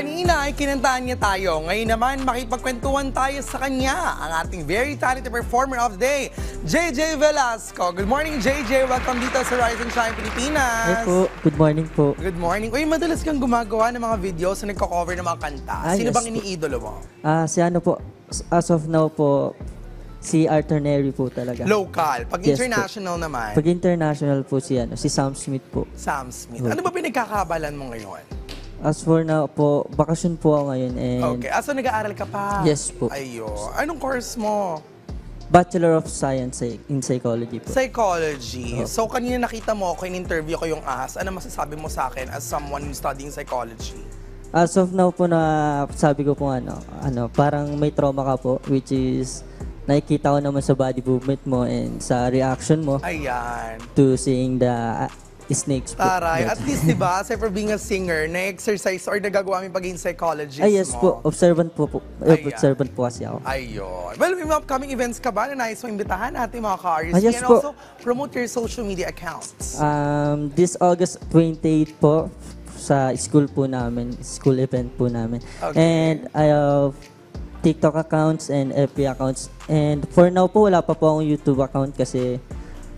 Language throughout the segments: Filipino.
Kanina ay kinantahan niya tayo. Ngayon naman, makipagkwentuhan tayo sa kanya, ang ating very talented performer of the day, JJ Velasco. Good morning, JJ. Welcome dito sa Rise and Shine Pilipinas. Hey po. Good morning po. Good morning. Uy, madalas kang gumagawa ng mga videos na nagko-cover ng mga kanta. Sino yes bang po. iniidolo mo? Si ano po, as of now po, si Arthur Neri po talaga. Local. Pag Yes international naman, Pag international po si Sam Smith po. Sam Smith. Ano ba pinagkakabalan mo ngayon? As for now po, bakasyon po ako ngayon and Okay. So nag-aaral ka pa? Yes po. Ayo. Anong course mo? Bachelor of Science in Psychology po. Psychology. So kanina nakita mo ako, in-interview ko yung AS. Ano masasabi mo sa akin as someone studying psychology? As of now po na sabi ko po parang may trauma ka po, which is nakikita ko naman sa body movement mo and sa reaction mo Ayan. to seeing the snakes po. Taray. At least, di ba, aside for being a singer, na-exercise or nagagawa mo pagiging psychologist Yes mo? po, observant po. Ayan. Observant po kasi ako. Ayun. Well, may mga upcoming events ka ba na nais mong imbitahan natin mga ka-RSP? Yes And po. also, promote your social media accounts. This August 28 po sa school po namin, school event po namin. Okay. And I have TikTok accounts and FB accounts. And for now po, wala pa po akong YouTube account kasi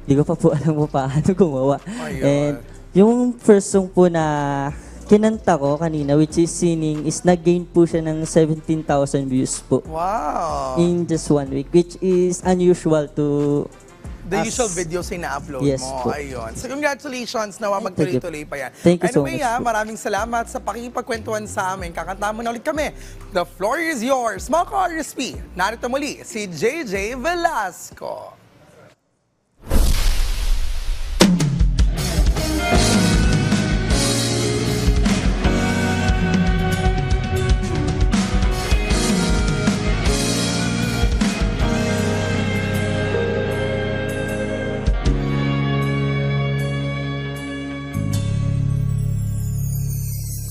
di ko pa po alam mo paano gumawa. Ayun. And yung first song po na kinanta ko kanina, which is Singing, is nag-gain po siya ng 17,000 views po Wow. in just 1 week, which is unusual to The us. usual videos ay na-upload Yes mo. po. Ayun. So, congratulations. Nawa magtuloy-tuloy pa yan. Thank you so Anyway, much po. maraming salamat sa pakikipagkwentuhan sa amin. Kakanta mo na ulit kami. The floor is yours. Mga ka-RSP, narito muli si JJ Velasco.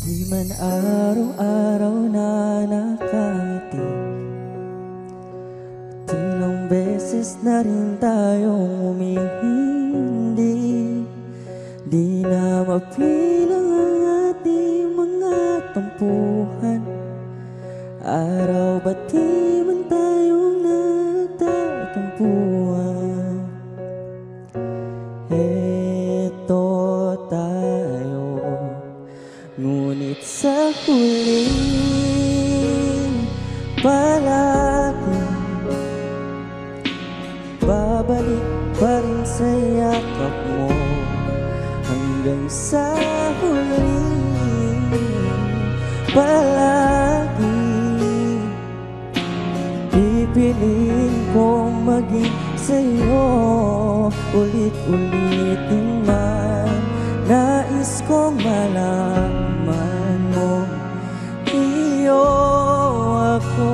Di man araw-araw na nakangiti, at ilang beses na rin tayong umihindi. Di na mapilang ang ating mga tampuhan. Araw ba't di man tayong nagtatampuhan? Eto tayo, ngunit sa huling palagi, babalik pa rin sa yakap mo. Hanggang sa huling palagi, pipiliin kong maging sa'yo. Ulit-ulitin man, nais kong malaman mo, iyo ako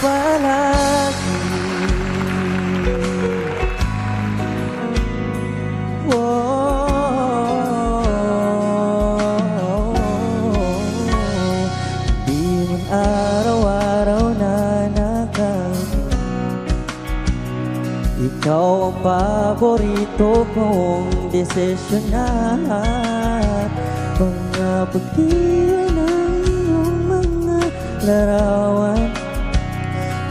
palagi. Di man araw-araw na ikaw ang paborito kong desisyonan. Mga pagdiyan ng iyong mga larawan,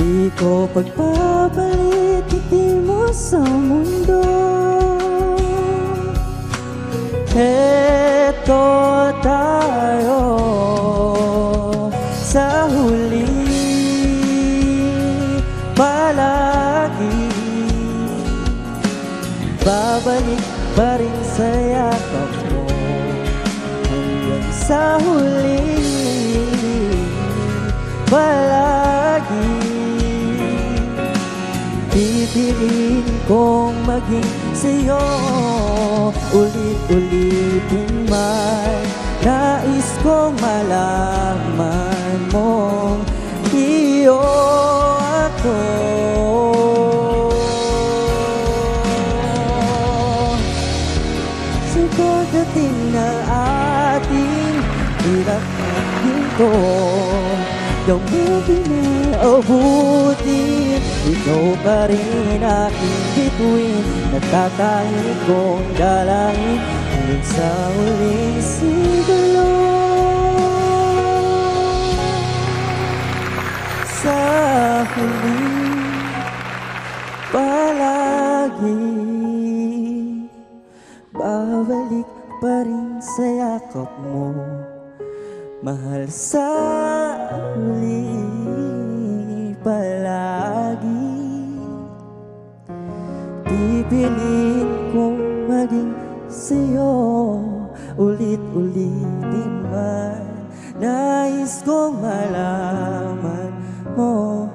di ko pagpapalit ngiti mo sa mundo. Eto tayo sa huli palagi, babalik pa rin sa yakap mo. Hanggang sa huli palagi, pipiliin kong maging sa'yo. Ulit-ulitin man, nais kong malaman mong iyo ako. Sa pagdating na ating hirap at ginto, gawin na abutin, ikaw pa rin aking bituin. Natatangin kong dalangin hanggang sa huling yakap mo. Mahal sa huli palagi, pipiliin kong maging sa'yo, ulit-ulitin man. Nais kong malaman mo,